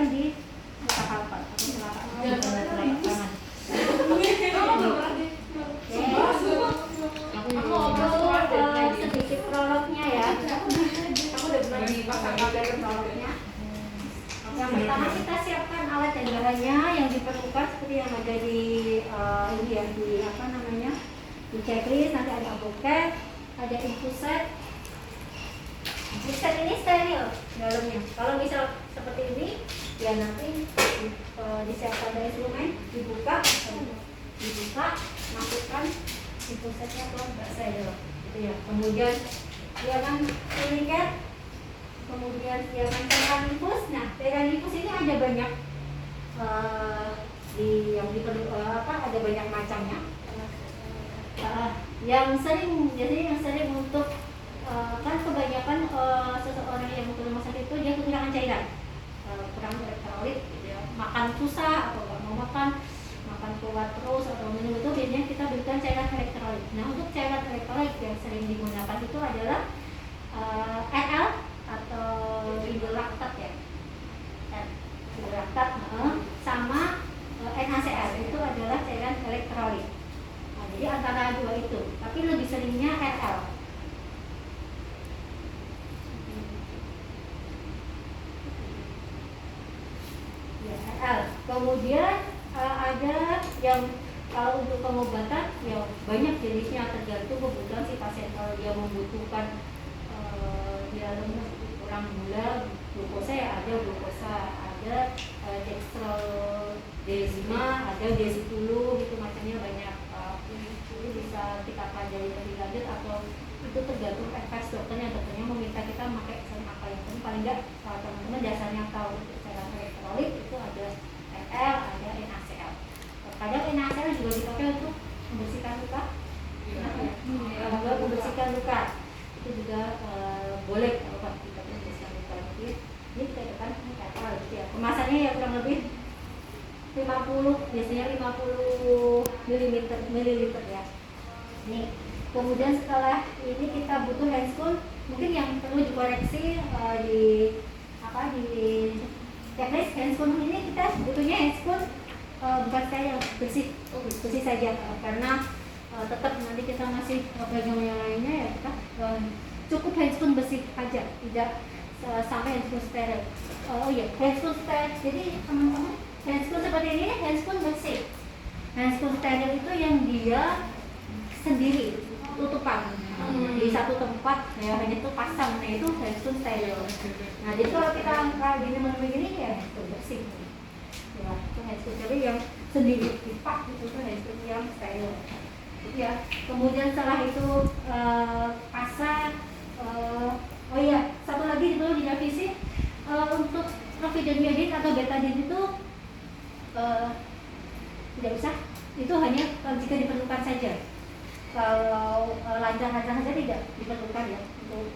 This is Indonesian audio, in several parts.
di kapal atau telapak tangan. Sedikit prolognya ya. Aku udah prolognya. Yang pertama kita siapkan alat dan bahannya yang diperlukan seperti yang ada di ini ya, di apa namanya, di checklist. Nanti ada albuket, ada infuset. Infuset ini steril dalamnya. Kalau misal seperti ini, ya nanti disiapkan dari instrumen, dibuka, masukkan infusetnya ke steril. Gitu ya. Kemudian siapkan tourniquet. Kemudian siapkan cairan infus. Nah, cairan infus ini ada banyak ada banyak macamnya. Biasanya yang sering untuk kan kebanyakan seseorang yang ke rumah sakit itu dia kekurangan cairan, kurang elektrolit, gitu ya. Makan susah atau nggak mau makan kuat terus atau minum itu biasanya kita berikan cairan elektrolit. Nah, untuk cairan elektrolit yang sering digunakan itu adalah NL atau hidrolaktat ya, hidrolaktat sama NaCl itu adalah cairan elektrolit. Nah, jadi antara dua itu, tapi lebih seringnya NL. Ya, NL. Kemudian ada yang kalau untuk pengobatan ya banyak jenisnya, tergantung kebutuhan si pasien. Kalau dia membutuhkan dia kurang gula, glukosa ya ada glukosa, ada dextrosema, ada D10 gitu, macamnya banyak. Jadi bisa kita pelajari lebih lanjut atau itu tergantung advice dokternya meminta kita memakai apa yang paling enggak teman-teman dasarnya tahu. Cairan elektrolit itu ada NL, ada NaCl. Kadang NaCl juga dipakai untuk membersihkan luka. Membersihkan luka itu juga boleh kalau kita membersihkan luka. Ini kita depan ya. Kemasannya ya kurang lebih 50, biasanya 50 ml ya. Nih, kemudian setelah ini kita butuh handscoon. Mungkin yang perlu dikoreksi di checklist handscoon ini kita butuhnya handscoon bukan saya yang bersih saja, karena tetap nanti kita masih pegang yang lainnya ya, kita cukup handscoon bersih aja, tidak sampai handscoon steril. Oh iya, handscoon steril. Jadi teman-teman, handscoon seperti ini handscoon bersih. Handscoon steril itu yang dia sendiri tutupan di satu tempat ya, hanya itu pasang. Nah, itu handscoon steril. Nah, jadi kalau kita angkat gini begini ya handscoon bersih. Ya, itu handscoon steril yang sendiri dipak, itu handscoon yang steril. Ya, kemudian setelah itu pasang. Oh iya, satu lagi perlu direvisi untuk clofidogrel atau betadine itu tidak usah. Itu hanya jika diperlukan saja. Kalau lancar-lancar saja tidak diperlukan ya untuk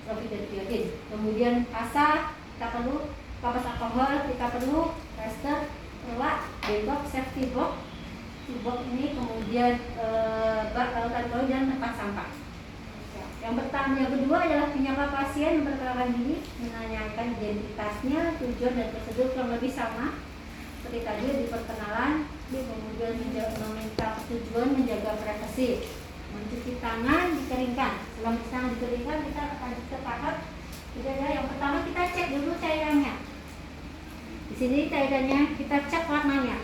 clofidogrel. Kemudian PASA kita perlu, kapas alkohol kita perlu, tester, telak, bendok, safety box ini, kemudian bak alkohol dan tempat sampah. Yang kedua adalah penyapa pasien memperkenalkan diri, menanyakan identitasnya, tujuan dan prosedur kurang lebih sama seperti tadi di perkenalan. Kemudian meminta persetujuan, menjaga privasi, mencuci tangan, dikeringkan. Setelah mencuci tangan dikeringkan, kita akan ke tahap ketiga. Yang pertama kita cek dulu cairannya. Di sini cairannya kita cek warnanya,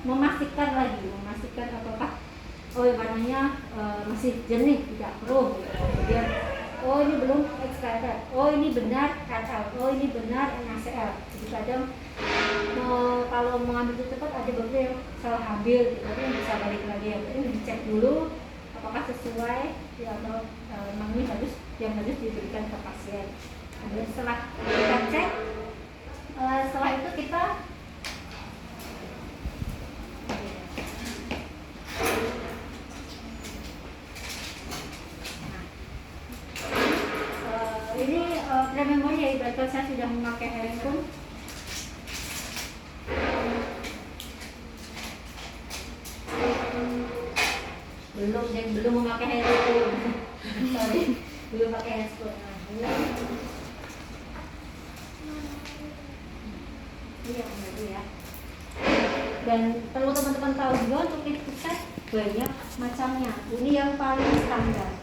memastikan apakah warnanya masih jernih, tidak keruh. Kemudian ini belum expired, ini benar NaCl, ini benar NaCl. Jadi kadang kalau mengambil itu cepat ada beberapa yang salah ambil, tapi yang bisa balik lagi ya. Jadi dicek dulu apakah sesuai ya, atau memang ini yang harus diberikan ke pasien. Kemudian setelah kita cek, setelah itu kita memori ya, ibaratkan saya sudah memakai handphone. belum memakai handphone. Sorry, belum pakai handphone. Ini yang baru ya. Dan perlu teman-teman tahu juga untuk knit pusat banyak macamnya. Ini yang paling standar.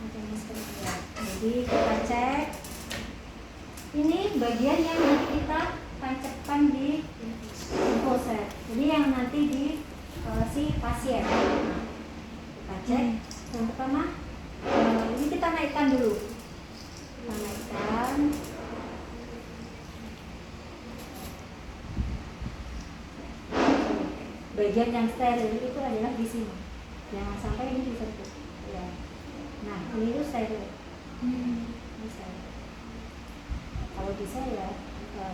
Macamnya seperti ini. Jadi kita cek. Ini bagian yang nanti kita tancapkan di infoset. Ini yang nanti di si pasien. Nah, kita cek. Yang pertama, ini kita naikkan dulu. Kita naikkan. Bagian yang steril itu adalah di sini. Jangan sampai ini disentuh. Ya. Nah, ini itu steril. Ini steril. Kalau bisa ya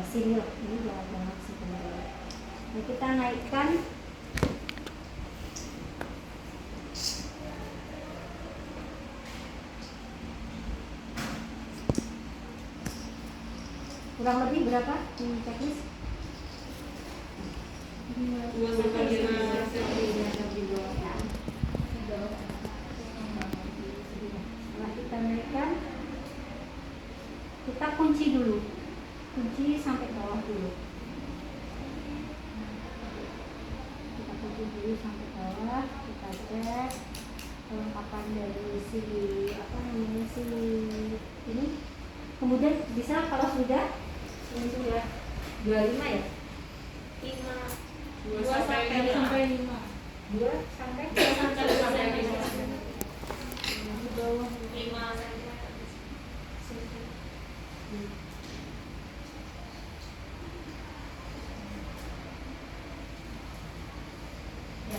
sini ini jangan sebenarnya. Nah, kita naikkan. Kurang lebih berapa ini checklist? 2 sampai 5 Setelah kita naikkan, kita kunci dulu, kunci sampai bawah dulu. Kita kunci dulu sampai bawah, kita cek kelengkapan dari si ini. Kemudian bisa kalau sudah ini sudah 25 ya, 2 sampai 5. 2 sampai 5 ya.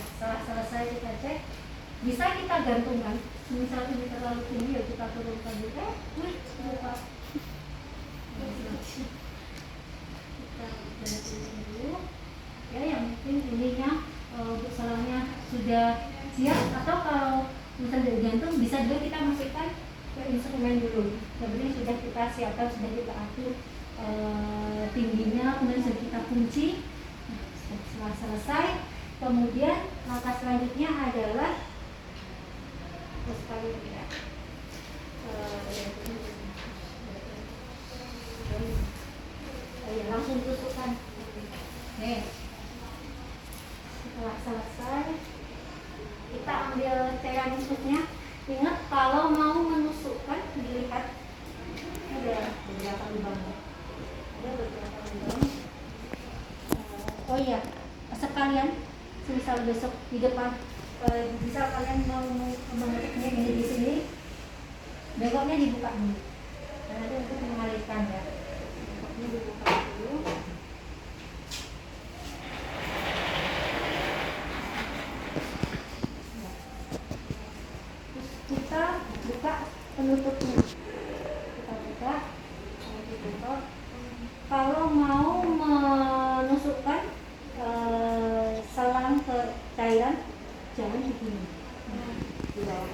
Setelah selesai kita cek, bisa kita gantungkan. Misalnya ini terlalu tinggi ya kita turunkan juga. Lupa. Kita gantung dulu. Ya, yang penting ininya untuk salahnya sudah siap, atau kalau misalnya dari jantung bisa juga kita masukkan ke instrumen dulu. Sebenarnya sudah kita siapkan, sudah kita atur tingginya, kemudian sudah kita kunci. Nah, setelah selesai, kemudian langkah selanjutnya adalah langsung tusukkan. Nih. Setelah selesai, kita ambil cairan nusuknya. Ingat kalau mau menusukkan, dilihat ada beberapa lubang. Oh iya, sekalian, misal besok di depan, bisa kalian mau mengetiknya ini di sini, bengkoknya dibuka dulu. Karena itu untuk mengalihkan ya. Bengkoknya dibuka dulu. Kita buka penutupnya. Kita buka, ditutup. Kalau mau menusukkan selang ke cairan, jangan begini. Di bawah.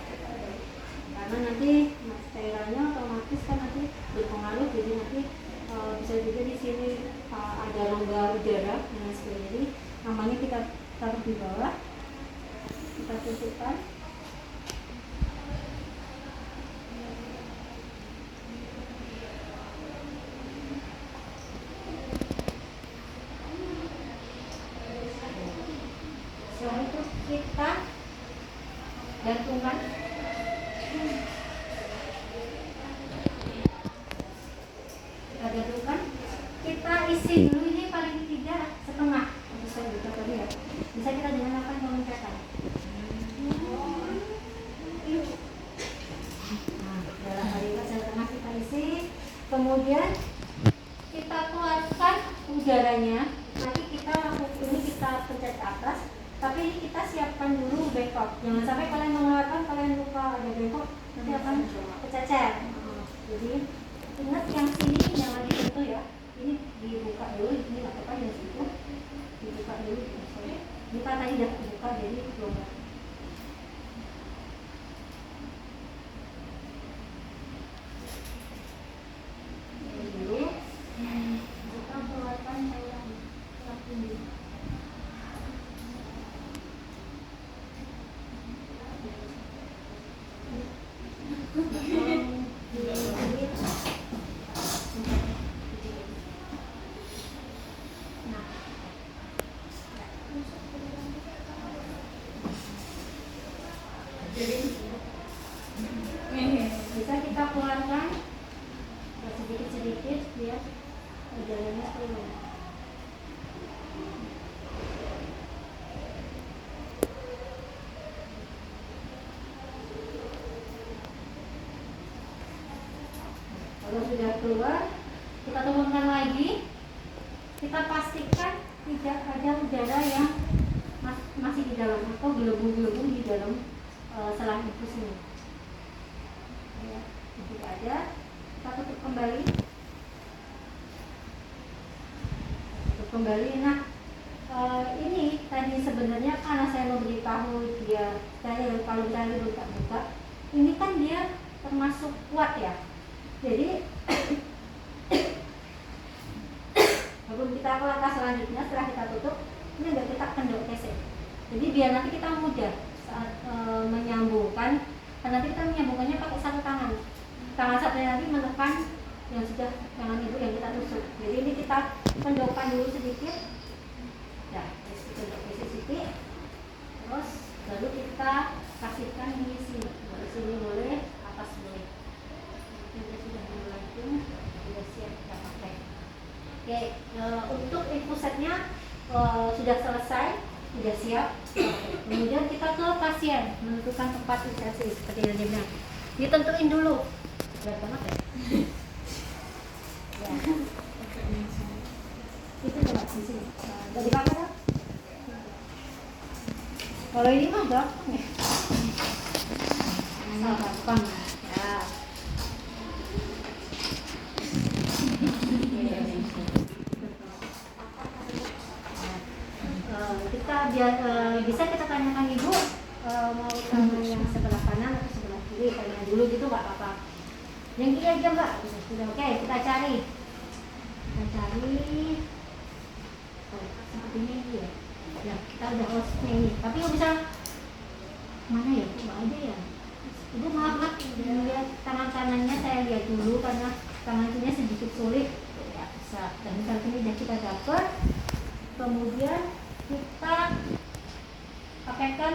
Karena nanti cairannya otomatis kan nanti berpengaruh, jadi nanti bisa juga di sini ada rongga udara dan sebagainya. Jadi namanya kita taruh di bawah, kita tusukkan. Setelah itu kita gantungkan. Kita gantungkan. Kita isi dulu, ini paling tidak setengah. Bisa kita lihat. Bisa kita dengan apa yang mencetak. Nah, dalam kalimat setengah kita isi. Kemudian kita keluarkan udaranya. Nanti kita lakukan ini, kita pencet ke atas. Tapi ini kita siapkan dulu bengkok. Jangan sampai kalian mengeluarkan, kalian lupa ada bengkok, nanti akan kececer. Jadi ingat yang sini jangan disentuh ya. Ini dibuka dulu, ini nggak apa-apa yang situ dibuka dulu. Buka tadi udah buka, jadi belum. Dulu kita keluarkan cairan ini. jalannya seperti ini. Kalau sudah keluar, kita turunkan lagi. Kita pastikan tidak ada udara yang masih di dalam atau gelembung-gelembung di dalam selang infus ini. Ya, tidak ada. Kita tutup kembali. Tutup kembali. Nah, ini tadi sebenarnya karena saya memberitahu dia kalau tadi buka-buka, ini kan dia termasuk kuat ya. Jadi sebelum kita ke langkah selanjutnya, setelah kita tutup, ini udah kita kendor gesek. Jadi biar nanti kita mudah saat menyambungkan, karena nanti kita menyambungkannya pakai satu tangan. Tangan satunya nanti menekan yang sudah tangan ibu yang kita tusuk. Jadi ini kita kendorkan dulu sedikit. Ya, kendor gesek sedikit. Terus baru kita kasihkan di sini. Dari sini boleh, atas boleh. Kita sudah mulai sudah siap kita pakai. Oke, untuk infusetnya sudah selesai, sudah siap. Kemudian kita ke pasien menentukan tempat infusi seperti yang dia bilang. Ditentuin dulu. Berat banget ya? Ya. Itu coba di sini. Dari kamera. Kalau ini mah gampang ya. Gampang. Ya. Kita biar bisa kita tanyakan ibu mau tangan yang sebelah kanan atau sebelah kiri, tanyakan dulu gitu nggak apa-apa. Yang kiri aja mbak, sudah oke. Kita cari sepertinya ini ya. Ya kita udah hostnya ini. Tapi nggak bisa mana ya? Coba aja ya. Ibu maaf lihat tangan kanannya saya lihat dulu karena tangan kirinya sedikit sulit. Ya bisa. Dan misalnya ini sudah kita dapat. Kemudian kita pakaikan